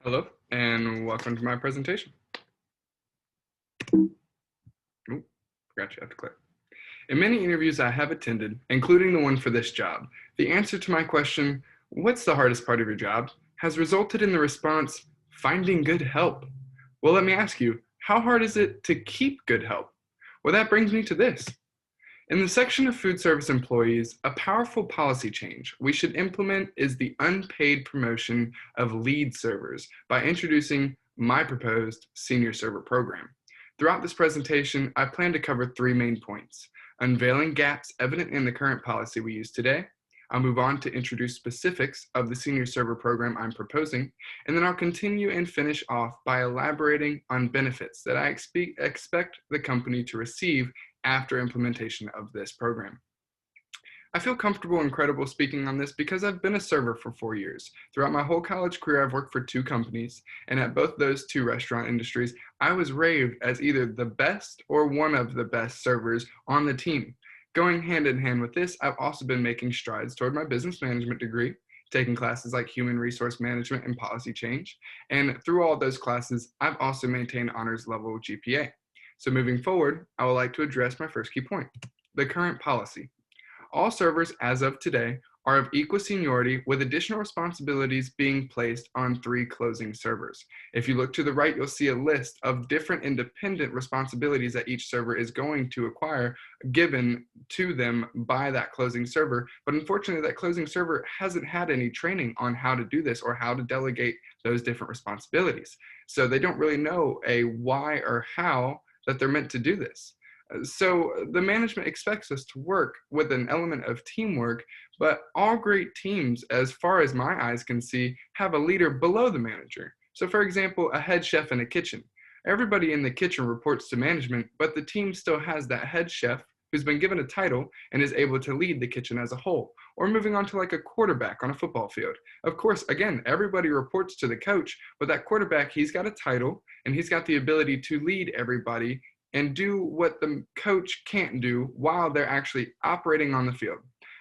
Hello, and welcome to my presentation. Oop, forgot you have to click. In many interviews I have attended, including the one for this job, the answer to my question, "What's the hardest part of your job?" has resulted in the response, "Finding good help." Well, let me ask you, how hard is it to keep good help? Well, that brings me to this. In the section of food service employees, a powerful policy change we should implement is the unpaid promotion of lead servers by introducing my proposed senior server program. Throughout this presentation, I plan to cover three main points: unveiling gaps evident in the current policy we use today. I'll move on to introduce specifics of the senior server program I'm proposing, and then I'll continue and finish off by elaborating on benefits that I expect the company to receive after implementation of this program. I feel comfortable and credible speaking on this because I've been a server for 4 years. Throughout my whole college career, I've worked for two companies, and at both those two restaurant industries, I was raved as either the best or one of the best servers on the team. Going hand in hand with this, I've also been making strides toward my business management degree, taking classes like human resource management and policy change, and through all those classes, I've also maintained honors level GPA. So moving forward, I would like to address my first key point, the current policy. All servers as of today are of equal seniority with additional responsibilities being placed on 3 closing servers. If you look to the right, you'll see a list of different independent responsibilities that each server is going to acquire given to them by that closing server. But unfortunately, that closing server hasn't had any training on how to do this or how to delegate those different responsibilities. So they don't really know a why or how that they're meant to do this. So the management expects us to work with an element of teamwork, but all great teams, as far as my eyes can see, have a leader below the manager. So for example, a head chef in a kitchen. Everybody in the kitchen reports to management, but the team still has that head chef who's been given a title and is able to lead the kitchen as a whole. Or moving on to like a quarterback on a football field. Of course, again, everybody reports to the coach, but that quarterback, he's got a title and he's got the ability to lead everybody and do what the coach can't do while they're actually operating on the field.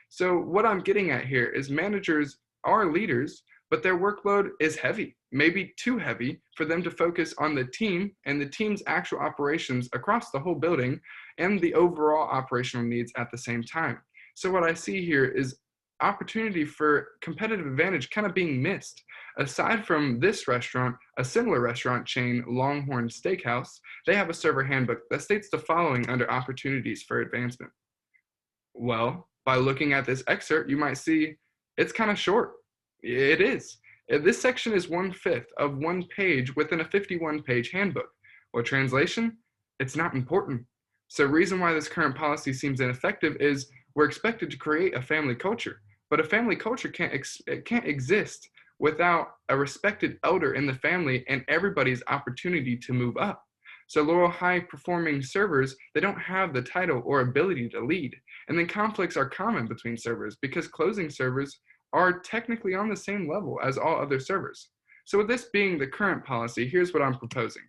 So what I'm getting at here is managers are leaders, but their workload is heavy, maybe too heavy for them to focus on the team and the team's actual operations across the whole building and the overall operational needs at the same time. So what I see here is opportunity for competitive advantage kind of being missed. Aside from this restaurant, a similar restaurant chain, Longhorn Steakhouse, they have a server handbook that states the following under opportunities for advancement. Well, by looking at this excerpt, you might see it's kind of short. It is. This section is 1/5 of one page within a 51-page handbook. Well, translation, it's not important. So reason why this current policy seems ineffective is we're expected to create a family culture, but a family culture can't exist without a respected elder in the family and everybody's opportunity to move up. So low high performing servers, they don't have the title or ability to lead. And then conflicts are common between servers because closing servers are technically on the same level as all other servers. So with this being the current policy, here's what I'm proposing.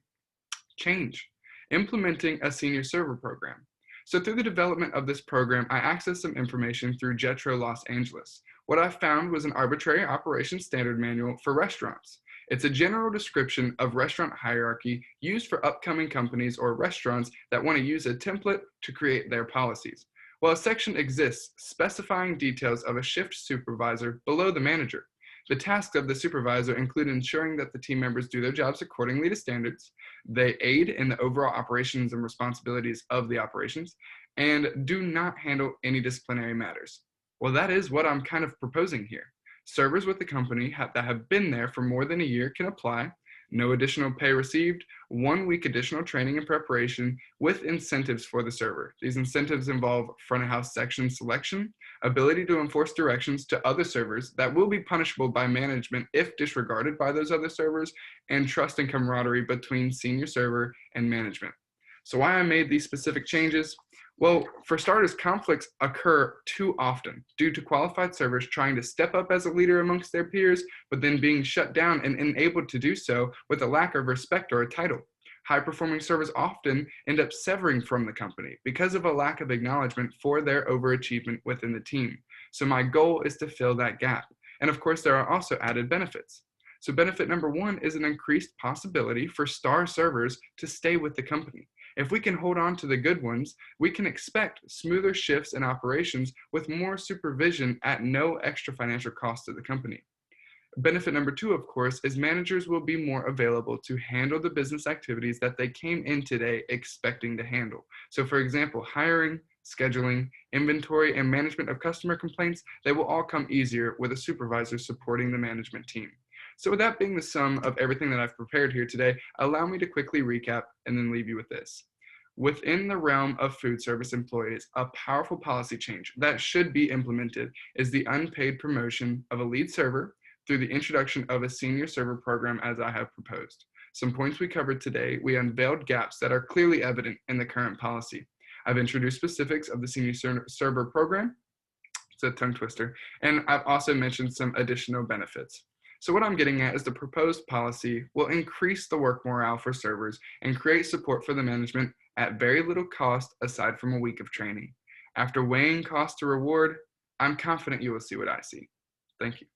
Change. Implementing a senior server program. So through the development of this program, I accessed some information through Jetro Los Angeles. What I found was an arbitrary operations standard manual for restaurants. It's a general description of restaurant hierarchy used for upcoming companies or restaurants that want to use a template to create their policies. Well, a section exists specifying details of a shift supervisor below the manager. The tasks of the supervisor include ensuring that the team members do their jobs accordingly to standards, they aid in the overall operations and responsibilities of the operations, and do not handle any disciplinary matters. Well, that is what I'm kind of proposing here. Servers with the company that have been there for more than a year can apply. No additional pay received, 1 week additional training and preparation with incentives for the server. These incentives involve front of house section selection, ability to enforce directions to other servers that will be punishable by management if disregarded by those other servers, and trust and camaraderie between senior server and management. So why I made these specific changes? Well, for starters, conflicts occur too often due to qualified servers trying to step up as a leader amongst their peers, but then being shut down and unable to do so with a lack of respect or a title. High-performing servers often end up severing from the company because of a lack of acknowledgement for their overachievement within the team. So my goal is to fill that gap. And of course, there are also added benefits. So benefit number one is an increased possibility for star servers to stay with the company. If we can hold on to the good ones, we can expect smoother shifts in operations with more supervision at no extra financial cost to the company. Benefit number two, of course, is managers will be more available to handle the business activities that they came in today expecting to handle. So, for example, hiring, scheduling, inventory, and management of customer complaints, they will all come easier with a supervisor supporting the management team. So, with that being the sum of everything that I've prepared here today, allow me to quickly recap and then leave you with this. Within the realm of food service employees, a powerful policy change that should be implemented is the unpaid promotion of a lead server through the introduction of a senior server program as I have proposed. Some points we covered today, we unveiled gaps that are clearly evident in the current policy. I've introduced specifics of the senior server program, it's a tongue twister, and I've also mentioned some additional benefits. So what I'm getting at is the proposed policy will increase the work morale for servers and create support for the management at very little cost aside from a week of training. After weighing cost to reward, I'm confident you will see what I see. Thank you.